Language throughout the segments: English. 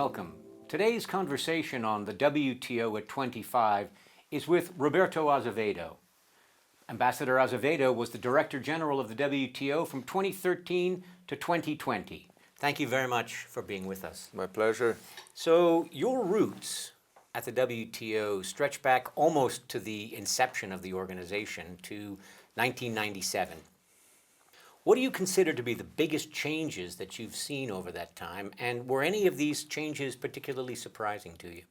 welcome. Today's conversation on the WTO at 25 is with Roberto Azevêdo. Ambassador Azevêdo was the Director General of the WTO from 2013 to 2020. Thank you very much for being with us. My pleasure. So your roots at the WTO stretch back almost to the inception of the organization, to 1997. What do you consider to be the biggest changes that you've seen over that time, and were any of these changes particularly surprising to you?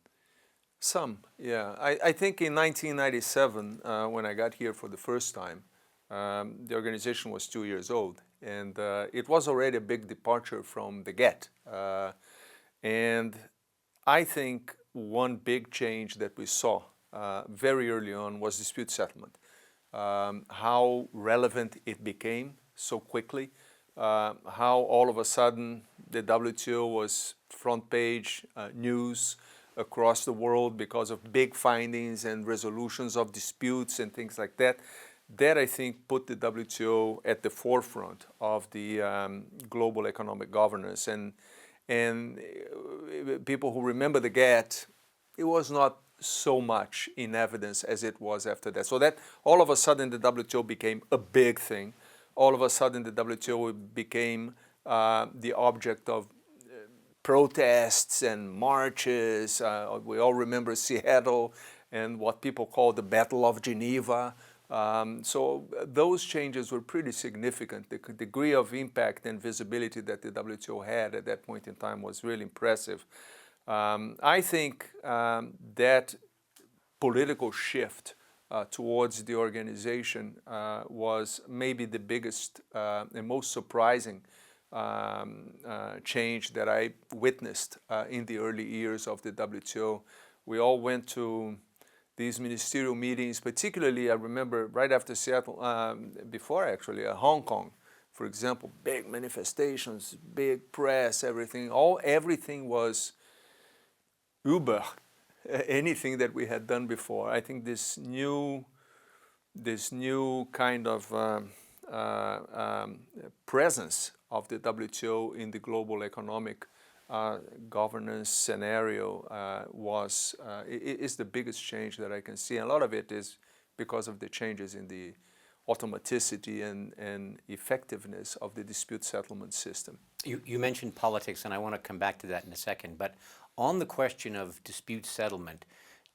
Some, yeah. I think in 1997, when I got here for the first time, the organization was 2 years old, and it was already a big departure from the get. And I think one big change that we saw very early on was dispute settlement. How relevant it became so quickly, how all of a sudden the WTO was front page news across the world because of big findings and resolutions of disputes and things like that. That, I think, put the WTO at the forefront of the global economic governance. And people who remember the GATT, it was not so much in evidence as it was after that. So that all of a sudden the WTO became a big thing. All of a sudden the WTO became the object of protests and marches. We all remember Seattle and what people call the Battle of Geneva. So those changes were pretty significant. The degree of impact and visibility that the WTO had at that point in time was really impressive. I think that political shift towards the organization was maybe the biggest and most surprising change that I witnessed in the early years of the WTO. We all went to these ministerial meetings, particularly I remember right after Seattle, before actually, Hong Kong, for example, big manifestations, big press, everything was uber anything that we had done before. I think this new kind of presence of the WTO in the global economic governance scenario is the biggest change that I can see. And a lot of it is because of the changes in the automaticity and effectiveness of the dispute settlement system. You mentioned politics, and I want to come back to that in a second, but on the question of dispute settlement,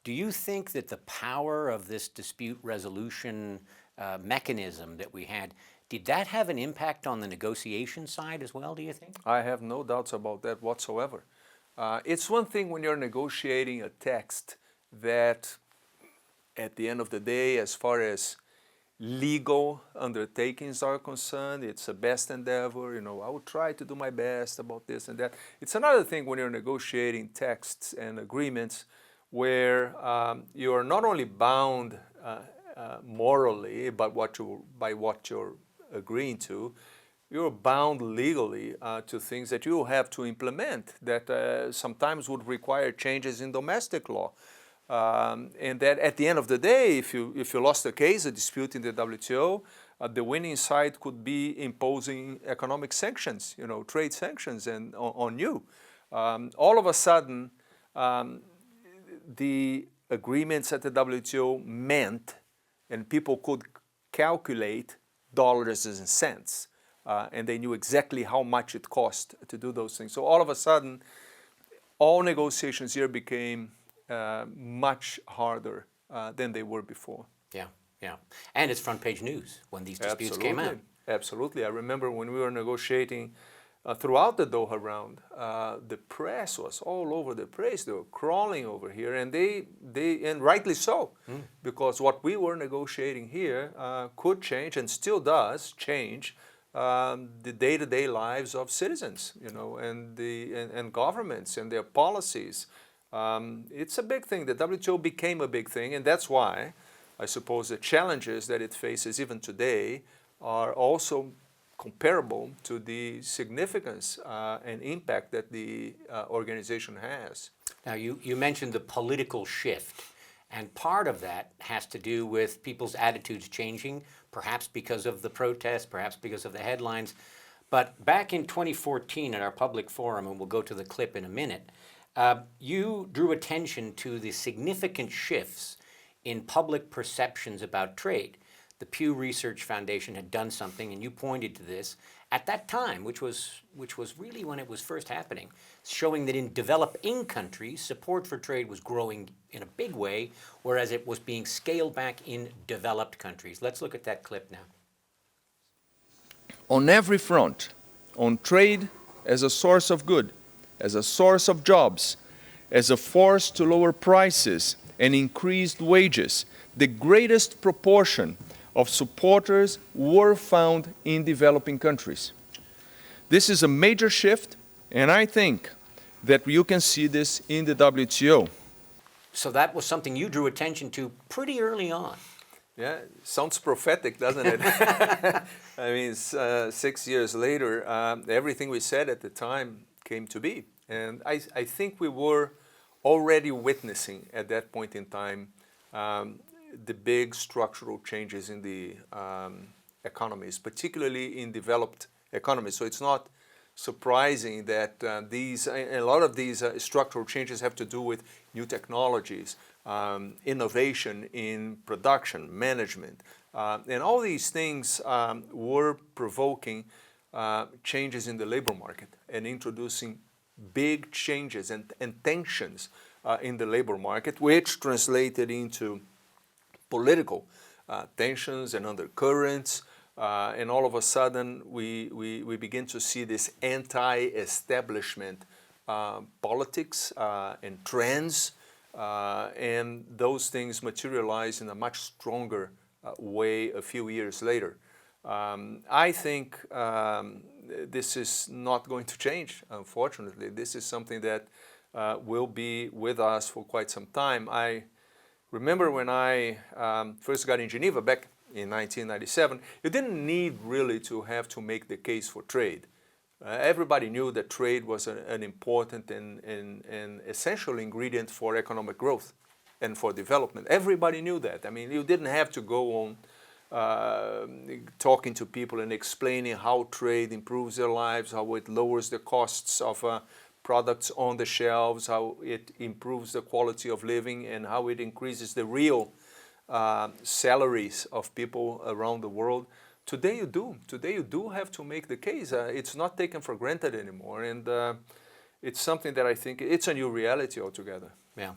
do you think that the power of this dispute resolution mechanism that we had, did that have an impact on the negotiation side as well, do you think? I have no doubts about that whatsoever. It's one thing when you're negotiating a text that at the end of the day, as far as legal undertakings are concerned, it's a best endeavor, I will try to do my best about this and that. It's another thing when you're negotiating texts and agreements where you are not only bound morally by what you're agreeing to, you're bound legally to things that you have to implement that sometimes would require changes in domestic law. And that at the end of the day, if you lost a case, a dispute in the WTO, the winning side could be imposing economic sanctions, trade sanctions on you. All of a sudden, the agreements at the WTO meant, and people could calculate dollars and cents, and they knew exactly how much it cost to do those things. So all of a sudden, all negotiations here became much harder than they were before. Yeah. And it's front page news when these disputes came out. Absolutely. I remember when we were negotiating throughout the Doha round, the press was all over the place. They were crawling over here, and and rightly so, because what we were negotiating here could change and still does change the day-to-day lives of citizens, and governments and their policies. It's a big thing. The WTO became a big thing, and that's why I suppose the challenges that it faces even today are also comparable to the significance and impact that the organization has. Now, you mentioned the political shift, and part of that has to do with people's attitudes changing, perhaps because of the protests, perhaps because of the headlines. But back in 2014 at our public forum, and we'll go to the clip in a minute, You drew attention to the significant shifts in public perceptions about trade. The Pew Research Foundation had done something, and you pointed to this at that time, which was really when it was first happening, showing that in developing countries, support for trade was growing in a big way, whereas it was being scaled back in developed countries. Let's look at that clip now. On every front, on trade as a source of good, as a source of jobs, as a force to lower prices and increased wages, the greatest proportion of supporters were found in developing countries. This is a major shift, and I think that you can see this in the WTO. So that was something you drew attention to pretty early on. Yeah, sounds prophetic, doesn't it? I mean, 6 years later, everything we said at the time came to be. And I think we were already witnessing at that point in time the big structural changes in the economies, particularly in developed economies. So it's not surprising that a lot of these structural changes have to do with new technologies, innovation in production, management, and all these things were provoking changes in the labor market and introducing big changes and tensions in the labor market, which translated into political tensions and undercurrents, and all of a sudden we begin to see this anti-establishment politics and trends, and those things materialize in a much stronger way a few years later. I think this is not going to change, unfortunately. This is something that will be with us for quite some time. I remember when I first got in Geneva back in 1997, you didn't need really to have to make the case for trade. Everybody knew that trade was an important and essential ingredient for economic growth and for development. Everybody knew that. I mean, you didn't have to go on talking to people and explaining how trade improves their lives, how it lowers the costs of products on the shelves, how it improves the quality of living, and how it increases the real salaries of people around the world. Today you do. Today you do have to make the case. It's not taken for granted anymore, and it's something that I think it's a new reality altogether. Yeah.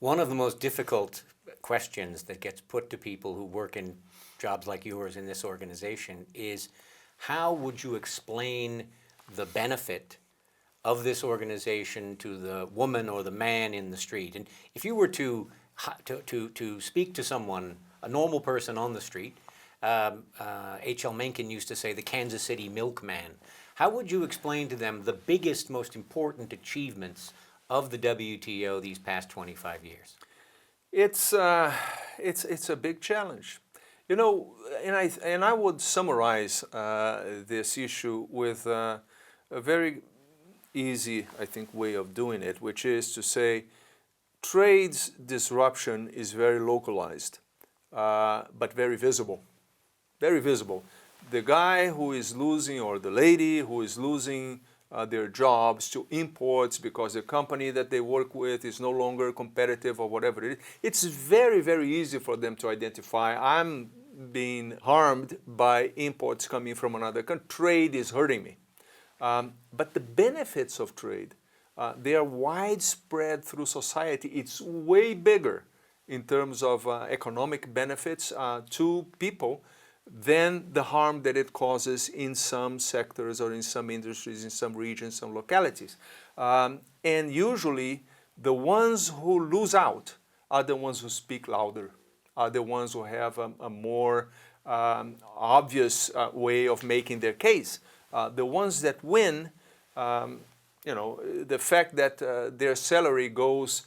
One of the most difficult questions that gets put to people who work in jobs like yours in this organization is, how would you explain the benefit of this organization to the woman or the man in the street? And if you were to speak to someone, a normal person on the street, H.L. Mencken used to say the Kansas City milkman, how would you explain to them the biggest, most important achievements of the WTO these past 25 years? It's a big challenge. You know, and I would summarize this issue with a very easy, I think, way of doing it, which is to say trade's disruption is very localized, but very visible. Very visible. The guy who is losing, or the lady who is losing their jobs to imports because the company that they work with is no longer competitive or whatever it is, it's very, very easy for them to identify, I'm being harmed by imports coming from another country. Trade is hurting me. But the benefits of trade, they are widespread through society. It's way bigger in terms of economic benefits to people than the harm that it causes in some sectors or in some industries, in some regions, some localities. And usually the ones who lose out are the ones who speak louder, are the ones who have a more obvious way of making their case. The ones that win, you know, the fact that their salary goes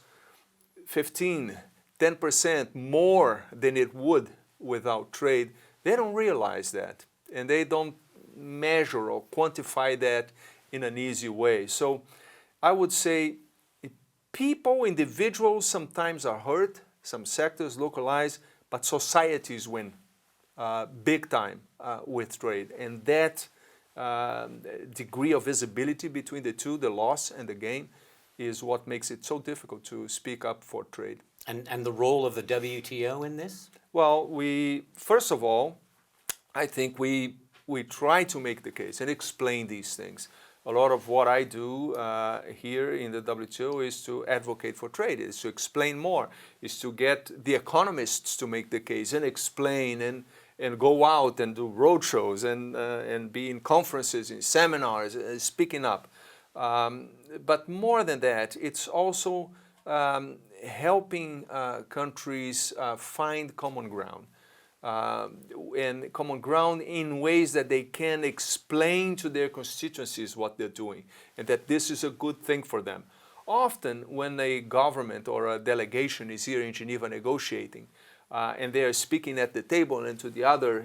10% more than it would without trade, they don't realize that, and they don't measure or quantify that in an easy way. So I would say people, individuals sometimes are hurt, some sectors localize, but societies win big time with trade. And that degree of visibility between the two, the loss and the gain, is what makes it so difficult to speak up for trade. And the role of the WTO in this? Well, first of all, I think we try to make the case and explain these things. A lot of what I do here in the WTO is to advocate for trade, is to explain more, is to get the economists to make the case and explain and go out and do roadshows and be in conferences, in seminars, speaking up. But more than that, it's also helping countries find common ground. And common ground in ways that they can explain to their constituencies what they're doing and that this is a good thing for them. Often when a government or a delegation is here in Geneva negotiating and they are speaking at the table and to the other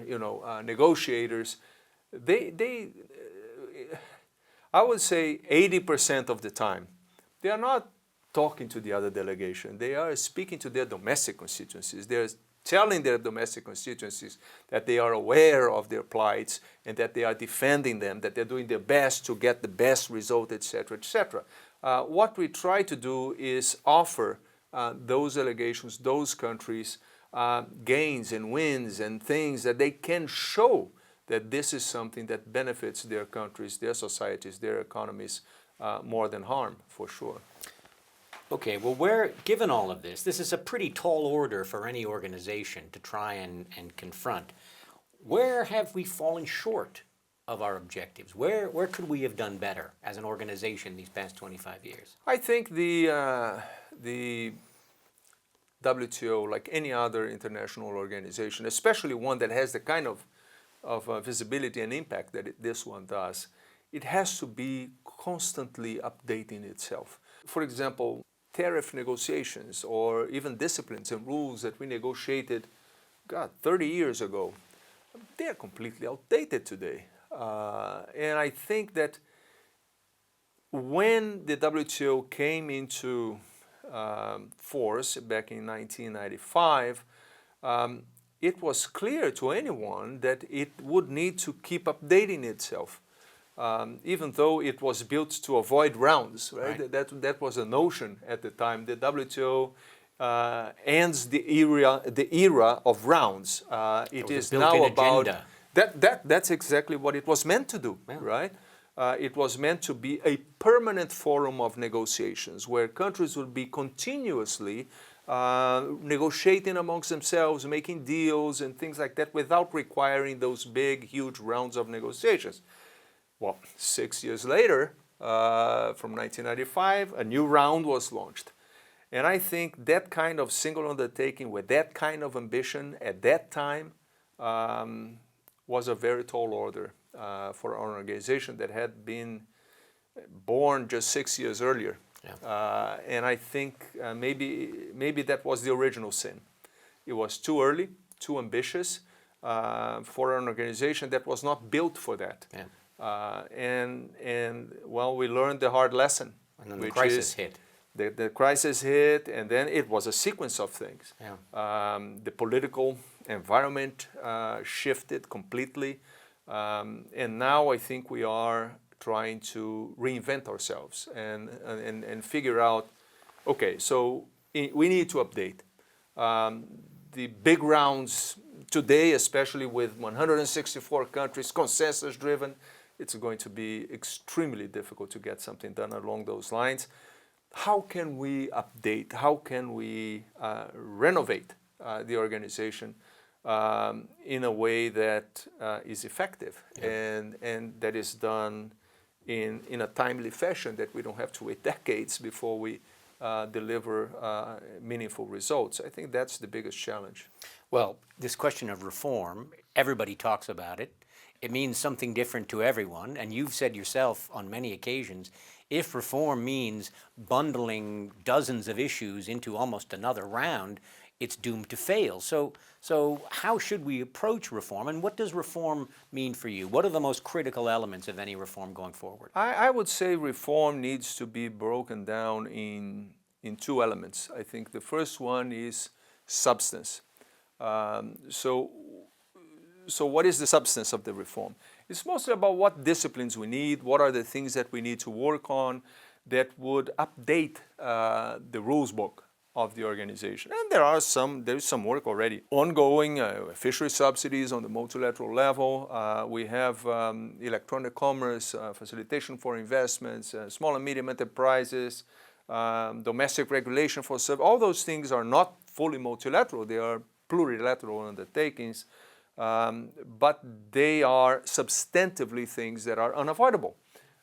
negotiators, I would say 80% of the time, they are not talking to the other delegation. They are speaking to their domestic constituencies. They're telling their domestic constituencies that they are aware of their plights and that they are defending them, that they're doing their best to get the best result, etc., etc. What we try to do is offer those delegations, those countries, gains and wins and things that they can show that this is something that benefits their countries, their societies, their economies more than harm, for sure. Okay, well, given all of this, this is a pretty tall order for any organization to try and confront. Where have we fallen short of our objectives? Where could we have done better as an organization these past 25 years? I think the WTO, like any other international organization, especially one that has the kind of visibility and impact that this one does, it has to be constantly updating itself. For example, tariff negotiations or even disciplines and rules that we negotiated, 30 years ago, they're completely outdated today. And I think that when the WTO came into force back in 1995, it was clear to anyone that it would need to keep updating itself. Even though it was built to avoid rounds, right? That was a notion at the time. The WTO ends the era of rounds. It is now about that's exactly what it was meant to do, right? It was meant to be a permanent forum of negotiations where countries would be continuously negotiating amongst themselves, making deals and things like that without requiring those big, huge rounds of negotiations. Well, 6 years later, from 1995, a new round was launched. And I think that kind of single undertaking with that kind of ambition at that time was a very tall order for an organization that had been born just 6 years earlier. Yeah. And I think maybe that was the original sin. It was too early, too ambitious for an organization that was not built for that. Yeah. And well, we learned the hard lesson. And then the crisis hit. The crisis hit, and then it was a sequence of things. Yeah. The political environment shifted completely. And now I think we are trying to reinvent ourselves and figure out, okay, so we need to update. The big rounds today, especially with 164 countries, consensus-driven, it's going to be extremely difficult to get something done along those lines. How can we update? How can we renovate the organization in a way that is effective, yeah, and that is done in a timely fashion, that we don't have to wait decades before we deliver meaningful results? I think that's the biggest challenge. Well, this question of reform, everybody talks about it. It means something different to everyone, and you've said yourself on many occasions, if reform means bundling dozens of issues into almost another round, it's doomed to fail. So how should we approach reform, and what does reform mean for you? What are the most critical elements of any reform going forward? I would say reform needs to be broken down in two elements. I think the first one is substance. So what is the substance of the reform? It's mostly about what disciplines we need, what are the things that we need to work on, that would update the rules book of the organization. And there is some work already ongoing, fishery subsidies on the multilateral level. We have electronic commerce, facilitation for investments, small and medium enterprises, domestic regulation for all those things are not fully multilateral, they are plurilateral undertakings, but they are substantively things that are unavoidable.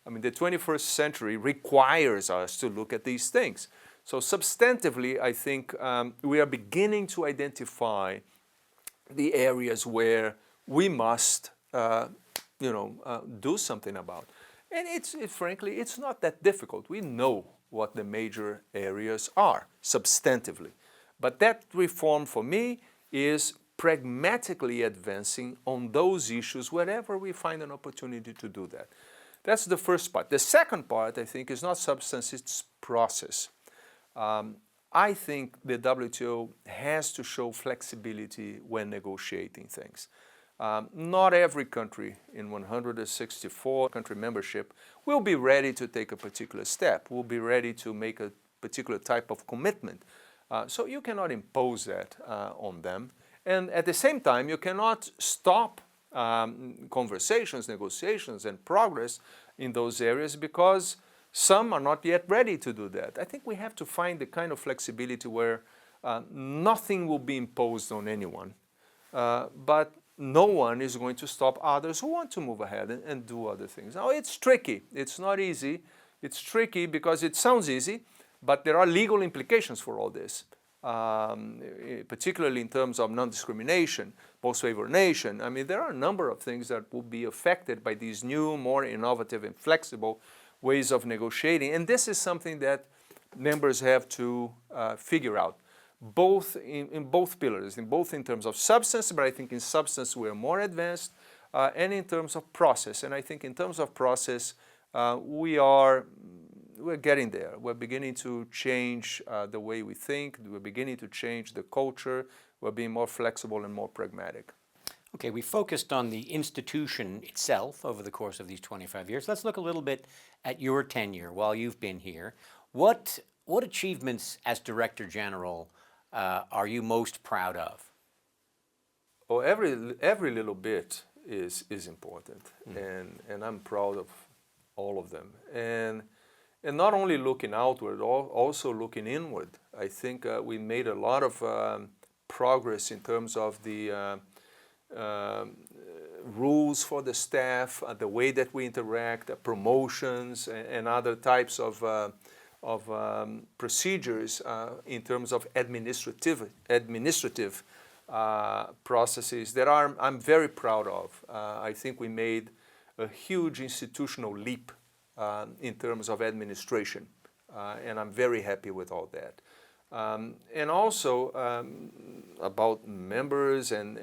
I mean, the 21st century requires us to look at these things. So substantively, I think we are beginning to identify the areas where we must, do something about. And frankly, it's not that difficult. We know what the major areas are, substantively. But that reform, for me, is pragmatically advancing on those issues wherever we find an opportunity to do that. That's the first part. The second part, I think, is not substance, it's process. I think the WTO has to show flexibility when negotiating things. Not every country in 164 country membership will be ready to take a particular step, will be ready to make a particular type of commitment. So you cannot impose that on them. And at the same time, you cannot stop conversations, negotiations, and progress in those areas because some are not yet ready to do that. I think we have to find the kind of flexibility where nothing will be imposed on anyone, but no one is going to stop others who want to move ahead and do other things. Now, it's tricky. It's not easy. It's tricky because it sounds easy, but there are legal implications for all this, particularly in terms of non-discrimination, post-favorination. I mean, there are a number of things that will be affected by these new, more innovative and flexible ways of negotiating. And this is something that members have to figure out, both in both pillars, both in terms of substance, but I think in substance we are more advanced, and in terms of process. And I think in terms of process, we're getting there. We're beginning to change the way we think. We're beginning to change the culture. We're being more flexible and more pragmatic. Okay, we focused on the institution itself over the course of these 25 years. Let's look a little bit at your tenure while you've been here. What achievements as Director General are you most proud of? Oh, every little bit is important, and I'm proud of all of them. And not only looking outward, also looking inward. I think we made a lot of progress in terms of the rules for the staff, the way that we interact, promotions, and other types of procedures in terms of administrative processes that I'm very proud of. I think we made a huge institutional leap in terms of administration, and I'm very happy with all that. And also about members and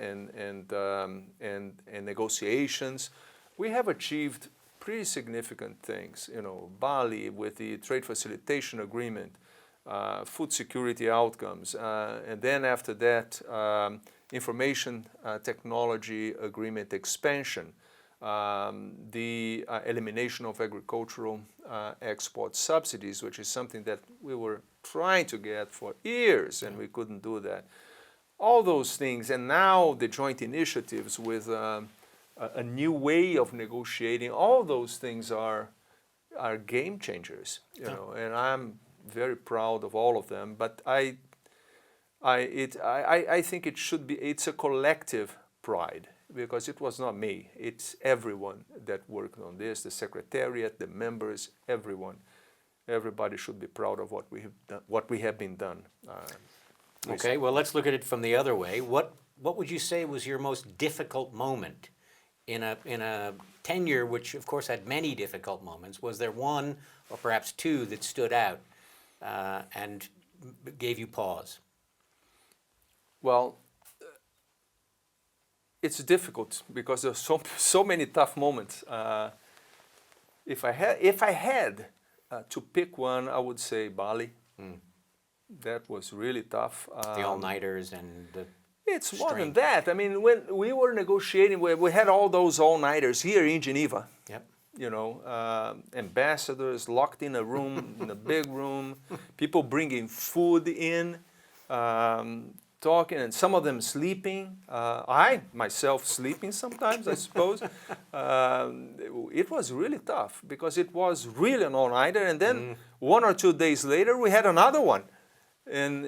negotiations, we have achieved pretty significant things. You know, Bali with the trade facilitation agreement, food security outcomes, and then after that, information technology agreement expansion, the elimination of agricultural export subsidies, which is something that we were trying to get for years and we couldn't do that. All those things, and now the joint initiatives with a new way of negotiating, all those things are game changers, you know, and I'm very proud of all of them. But I think it's a collective pride, because it was not me, it's everyone that worked on this, the secretariat, the members, everyone. Everybody should be proud of what we have been done. Okay, well, let's look at it from the other way. What would you say was your most difficult moment in a tenure, which of course had many difficult moments? Was there one or perhaps two that stood out and gave you pause? Well, it's difficult because there's so many tough moments. If I had to pick one, I would say Bali. That was really tough. The all-nighters and the It's more than that. I mean, when we were negotiating, we had all those all-nighters here in Geneva. Yep. you know, ambassadors locked in a room, in a big room, people bringing food in, talking, and some of them sleeping. I myself sleeping sometimes, I suppose. It was really tough because it was really an all-nighter, and then 1 or 2 days later we had another one. And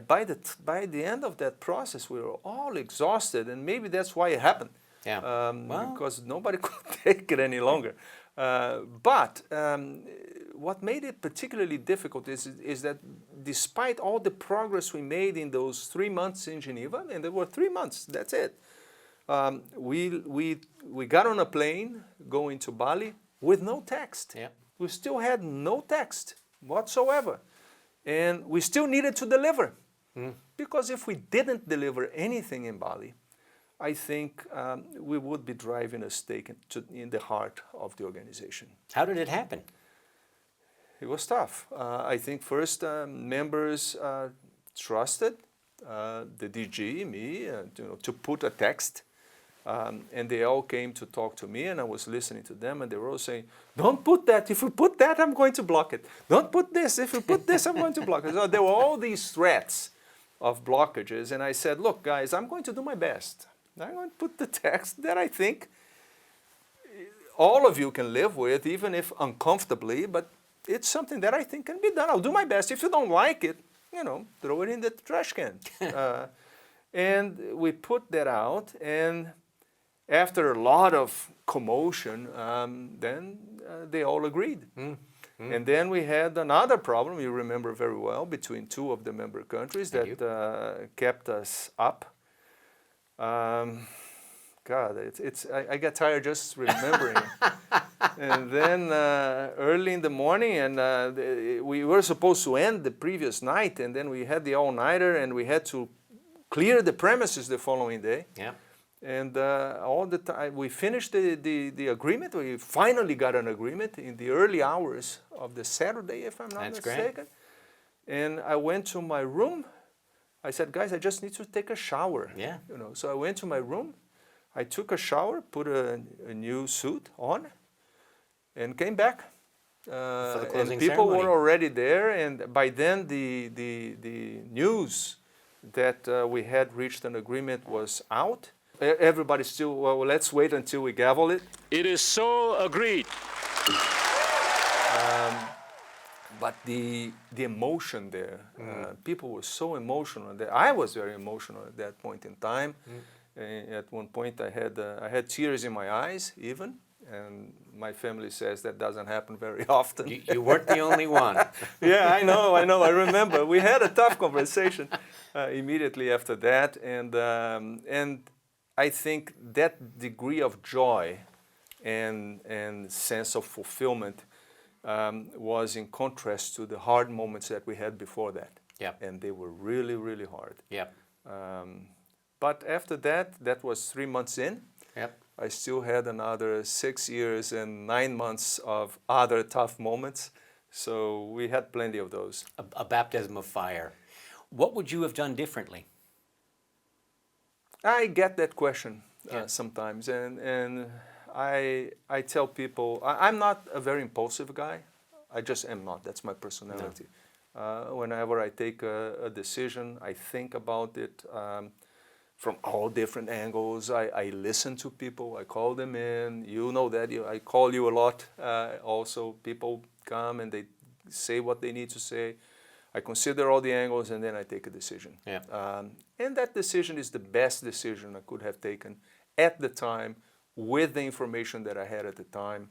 by the end of that process, we were all exhausted, and maybe that's why it happened. Yeah. Well, Because nobody could take it any longer. But what made it particularly difficult is that despite all the progress we made in those 3 months in Geneva, and there were 3 months, that's it, we got on a plane going to Bali with no text. Yeah. We still had no text whatsoever. And we still needed to deliver. Because if we didn't deliver anything in Bali, I think we would be driving a stake in the heart of the organization. how did it happen? It was tough. I think first members trusted the DG, me, to put a text. And they all came to talk to me, and I was listening to them, and they were all saying, don't put that. If you put that, I'm going to block it. Don't put this. If you put this, I'm going to block it. So there were all these threats of blockages, and I said, look, guys, I'm going to do my best. I'm going to put the text that I think all of you can live with, even if uncomfortably, but it's something that I think can be done. I'll do my best. If you don't like it, throw it in the trash can. And we put that out, and after a lot of commotion, then they all agreed. And then we had another problem, you remember very well, between 2 of the member countries that kept us up. God, I get tired just remembering. And then early in the morning, and we were supposed to end the previous night, and then we had the all-nighter, and we had to clear the premises the following day. Yeah. And all the time, we finished the agreement. We finally got an agreement in the early hours of the Saturday, if I'm not mistaken. And I went to my room. I said, guys, I just need to take a shower. Yeah. So I went to my room. I took a shower, put a new suit on, and came back. For the closing and people ceremony. were already there. And by then, the news that we had reached an agreement was out. Everybody still, well, let's wait until we gavel it. It is so agreed. But the emotion there, people were so emotional. I was very emotional at that point in time. At one point, I had tears in my eyes, even. And my family says that doesn't happen very often. You weren't the only one. Yeah, I know. I remember. We had a tough conversation immediately after that. And I think that degree of joy and sense of fulfillment was in contrast to the hard moments that we had before that. Yeah. And they were really, really hard. Yeah. But after that, that was 3 months in. Yep. I still had another 6 years and 9 months of other tough moments. So we had plenty of those. A baptism of fire. What would you have done differently? I get that question Yeah. sometimes, and I tell people, I'm not a very impulsive guy. I just am not. That's my personality. Whenever I take a decision, I think about it from all different angles. I listen to people. I call them in. You know that. I call you a lot. Also, people come and they say what they need to say. I consider all the angles, and then I take a decision. Yeah. And that decision is the best decision I could have taken at the time, with the information that I had at the time.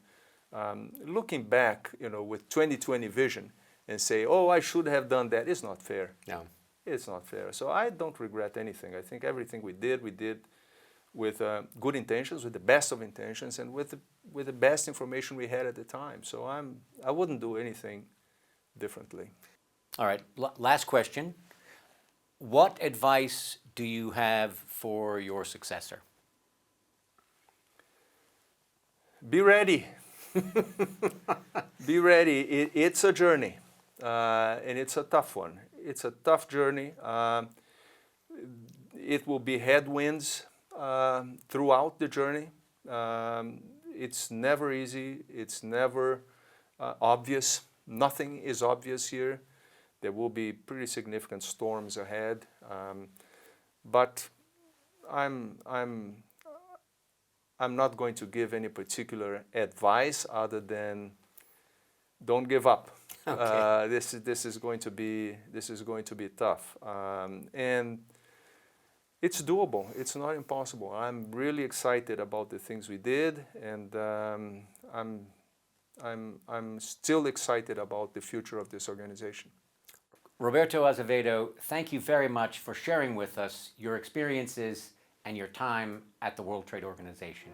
Looking back, with 20/20 vision, and say, oh, I should have done that, is not fair. No. It's not fair. So I don't regret anything. I think everything we did with good intentions, with the best of intentions, and with the best information we had at the time. So I wouldn't do anything differently. All right, last question. What advice do you have for your successor? Be ready. Be ready. It's a journey, and it's a tough one. It's a tough journey. It will be headwinds throughout the journey. it's never easy. It's never obvious. Nothing is obvious here. There will be pretty significant storms ahead, but I'm not going to give any particular advice other than don't give up. Okay. This is going to be tough, and it's doable. It's not impossible. I'm really excited about the things we did, and I'm still excited about the future of this organization. Roberto Azevedo, thank you very much for sharing with us your experiences and your time at the World Trade Organization.